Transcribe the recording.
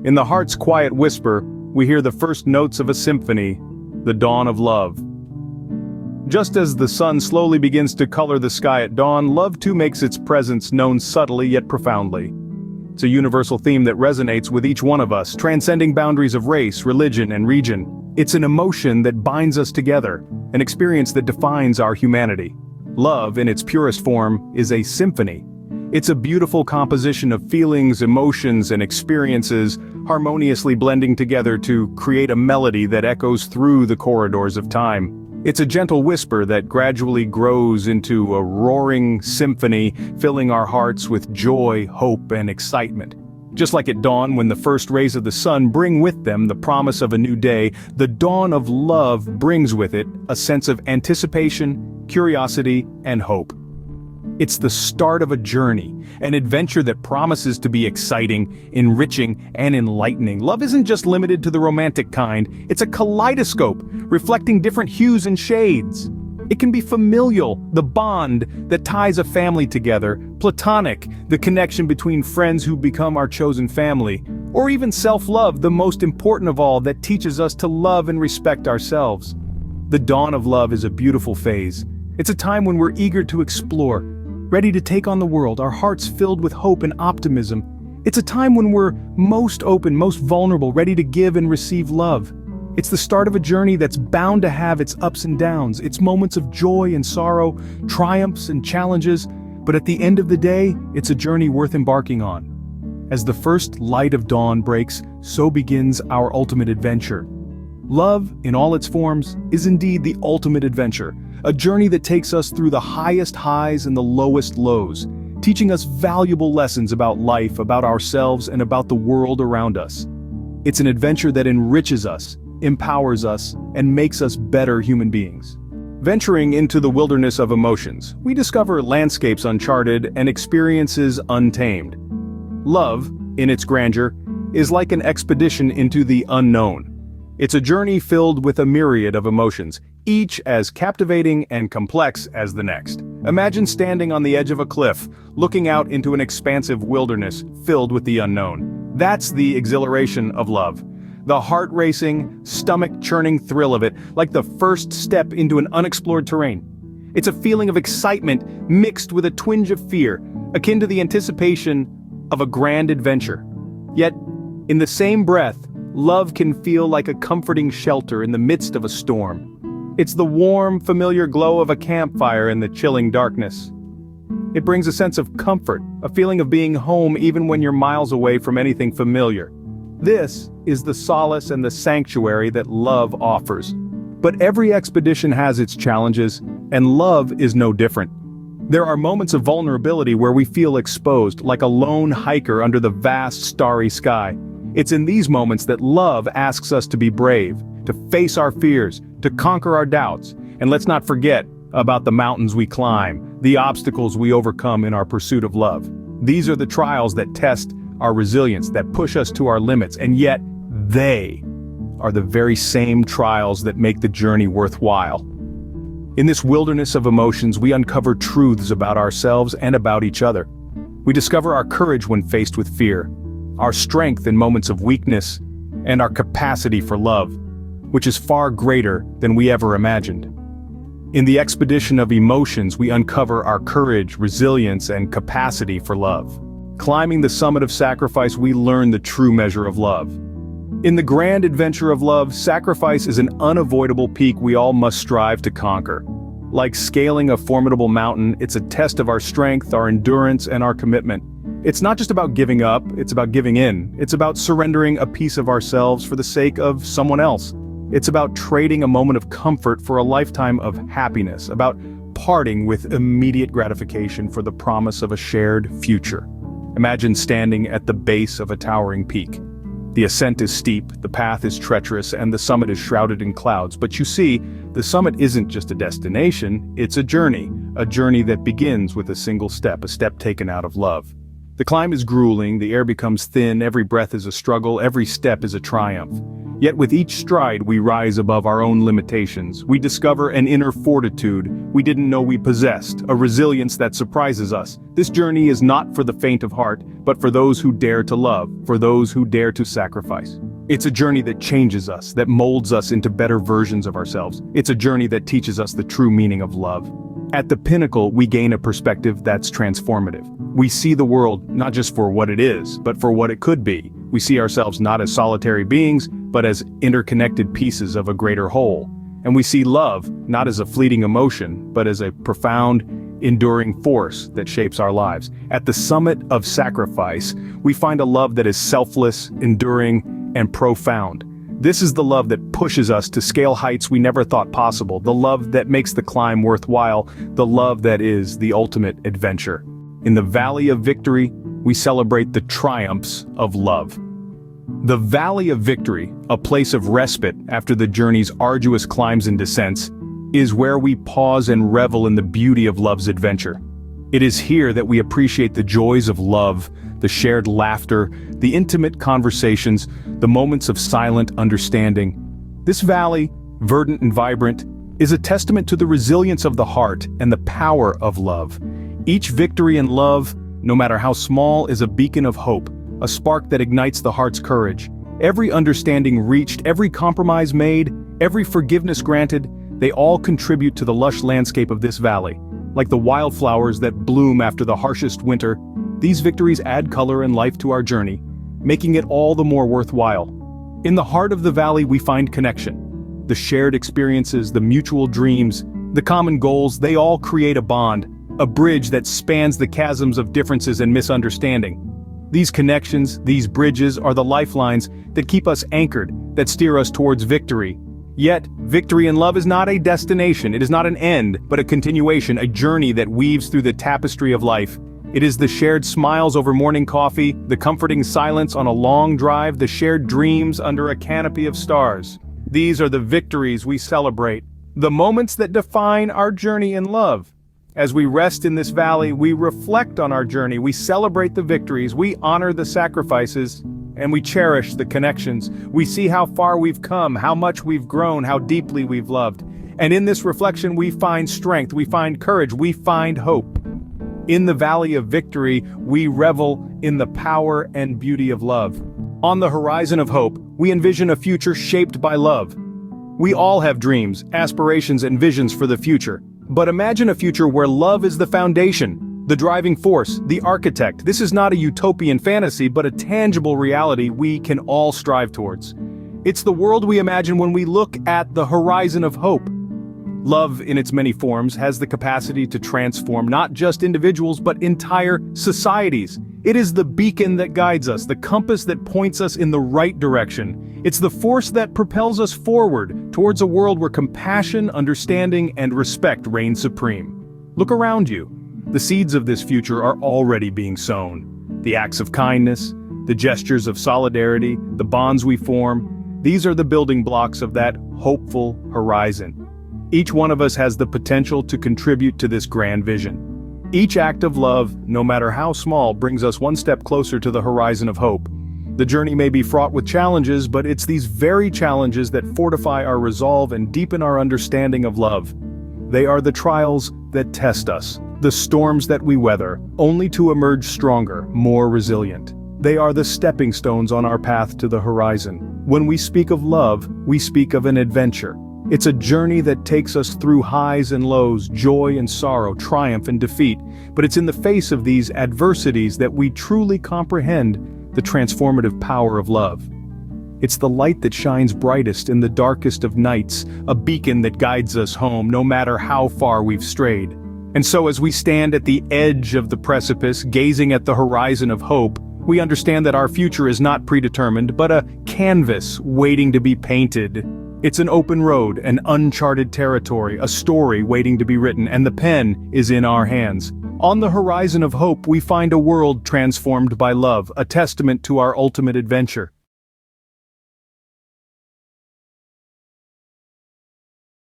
In the heart's quiet whisper, we hear the first notes of a symphony, the dawn of love. Just as the sun slowly begins to color the sky at dawn, love too makes its presence known subtly yet profoundly. It's a universal theme that resonates with each one of us, transcending boundaries of race, religion, and region. It's an emotion that binds us together, an experience that defines our humanity. Love, in its purest form, is a symphony. It's a beautiful composition of feelings, emotions, and experiences, harmoniously blending together to create a melody that echoes through the corridors of time. It's a gentle whisper that gradually grows into a roaring symphony, filling our hearts with joy, hope, and excitement. Just like at dawn, when the first rays of the sun bring with them the promise of a new day, the dawn of love brings with it a sense of anticipation, curiosity, and hope. It's the start of a journey, an adventure that promises to be exciting, enriching, and enlightening. Love isn't just limited to the romantic kind, it's a kaleidoscope, reflecting different hues and shades. It can be familial, the bond that ties a family together, platonic, the connection between friends who become our chosen family, or even self-love, the most important of all, that teaches us to love and respect ourselves. The dawn of love is a beautiful phase. It's a time when we're eager to explore, ready to take on the world, our hearts filled with hope and optimism. It's a time when we're most open, most vulnerable, ready to give and receive love. It's the start of a journey that's bound to have its ups and downs, its moments of joy and sorrow, triumphs and challenges, but at the end of the day, it's a journey worth embarking on. As the first light of dawn breaks, so begins our ultimate adventure. Love, in all its forms, is indeed the ultimate adventure. A journey that takes us through the highest highs and the lowest lows, teaching us valuable lessons about life, about ourselves, and about the world around us. It's an adventure that enriches us, empowers us, and makes us better human beings. Venturing into the wilderness of emotions, we discover landscapes uncharted and experiences untamed. Love, in its grandeur, is like an expedition into the unknown. It's a journey filled with a myriad of emotions, each as captivating and complex as the next. Imagine standing on the edge of a cliff, looking out into an expansive wilderness filled with the unknown. That's the exhilaration of love. The heart-racing, stomach-churning thrill of it, like the first step into an unexplored terrain. It's a feeling of excitement mixed with a twinge of fear, akin to the anticipation of a grand adventure. Yet, in the same breath, love can feel like a comforting shelter in the midst of a storm. It's the warm, familiar glow of a campfire in the chilling darkness. It brings a sense of comfort, a feeling of being home even when you're miles away from anything familiar. This is the solace and the sanctuary that love offers. But every expedition has its challenges, and love is no different. There are moments of vulnerability where we feel exposed, like a lone hiker under the vast starry sky. It's in these moments that love asks us to be brave, to face our fears, to conquer our doubts, and let's not forget about the mountains we climb, the obstacles we overcome in our pursuit of love. These are the trials that test our resilience, that push us to our limits, and yet they are the very same trials that make the journey worthwhile. In this wilderness of emotions, we uncover truths about ourselves and about each other. We discover our courage when faced with fear, our strength in moments of weakness, and our capacity for love, which is far greater than we ever imagined. In the expedition of emotions, we uncover our courage, resilience, and capacity for love. Climbing the summit of sacrifice, we learn the true measure of love. In the grand adventure of love, sacrifice is an unavoidable peak we all must strive to conquer. Like scaling a formidable mountain, it's a test of our strength, our endurance, and our commitment. It's not just about giving up, it's about giving in. It's about surrendering a piece of ourselves for the sake of someone else. It's about trading a moment of comfort for a lifetime of happiness, about parting with immediate gratification for the promise of a shared future. Imagine standing at the base of a towering peak. The ascent is steep, the path is treacherous, and the summit is shrouded in clouds. But you see, the summit isn't just a destination, it's a journey that begins with a single step, a step taken out of love. The climb is grueling, the air becomes thin, every breath is a struggle, every step is a triumph. Yet with each stride we rise above our own limitations. We discover an inner fortitude we didn't know we possessed, a resilience that surprises us. This journey is not for the faint of heart, but for those who dare to love, for those who dare to sacrifice. It's a journey that changes us, that molds us into better versions of ourselves. It's a journey that teaches us the true meaning of love. At the pinnacle, we gain a perspective that's transformative. We see the world not just for what it is, but for what it could be. We see ourselves not as solitary beings, but as interconnected pieces of a greater whole. And we see love not as a fleeting emotion, but as a profound, enduring force that shapes our lives. At the summit of sacrifice, we find a love that is selfless, enduring, and profound. This is the love that pushes us to scale heights we never thought possible, the love that makes the climb worthwhile, the love that is the ultimate adventure. In the Valley of Victory, we celebrate the triumphs of love. The Valley of Victory, a place of respite after the journey's arduous climbs and descents, is where we pause and revel in the beauty of love's adventure. It is here that we appreciate the joys of love, the shared laughter, the intimate conversations, the moments of silent understanding. This valley, verdant and vibrant, is a testament to the resilience of the heart and the power of love. Each victory in love, no matter how small, is a beacon of hope, a spark that ignites the heart's courage. Every understanding reached, every compromise made, every forgiveness granted, they all contribute to the lush landscape of this valley. Like the wildflowers that bloom after the harshest winter, these victories add color and life to our journey, making it all the more worthwhile. In the heart of the valley we find connection. The shared experiences, the mutual dreams, the common goals, they all create a bond, a bridge that spans the chasms of differences and misunderstanding. These connections, these bridges, are the lifelines that keep us anchored, that steer us towards victory. Yet, victory in love is not a destination, it is not an end, but a continuation, a journey that weaves through the tapestry of life. It is the shared smiles over morning coffee, the comforting silence on a long drive, the shared dreams under a canopy of stars. These are the victories we celebrate, the moments that define our journey in love. As we rest in this valley, we reflect on our journey, we celebrate the victories, we honor the sacrifices, and we cherish the connections. We see how far we've come, how much we've grown, how deeply we've loved. And in this reflection we find strength, we find courage, we find hope. In the Valley of Victory, we revel in the power and beauty of love. On the horizon of hope, we envision a future shaped by love. We all have dreams, aspirations, and visions for the future. But imagine a future where love is the foundation, the driving force, the architect. This is not a utopian fantasy, but a tangible reality we can all strive towards. It's the world we imagine when we look at the horizon of hope. Love, in its many forms, has the capacity to transform not just individuals, but entire societies. It is the beacon that guides us, the compass that points us in the right direction. It's the force that propels us forward towards a world where compassion, understanding, and respect reign supreme. Look around you. The seeds of this future are already being sown. The acts of kindness, the gestures of solidarity, the bonds we form, these are the building blocks of that hopeful horizon. Each one of us has the potential to contribute to this grand vision. Each act of love, no matter how small, brings us one step closer to the horizon of hope. The journey may be fraught with challenges, but it's these very challenges that fortify our resolve and deepen our understanding of love. They are the trials that test us, the storms that we weather, only to emerge stronger, more resilient. They are the stepping stones on our path to the horizon. When we speak of love, we speak of an adventure. It's a journey that takes us through highs and lows, joy and sorrow, triumph and defeat. But it's in the face of these adversities that we truly comprehend the transformative power of love. It's the light that shines brightest in the darkest of nights, a beacon that guides us home no matter how far we've strayed. And so as we stand at the edge of the precipice, gazing at the horizon of hope, we understand that our future is not predetermined, but a canvas waiting to be painted. It's an open road, an uncharted territory, a story waiting to be written, and the pen is in our hands. On the horizon of hope, we find a world transformed by love, a testament to our ultimate adventure.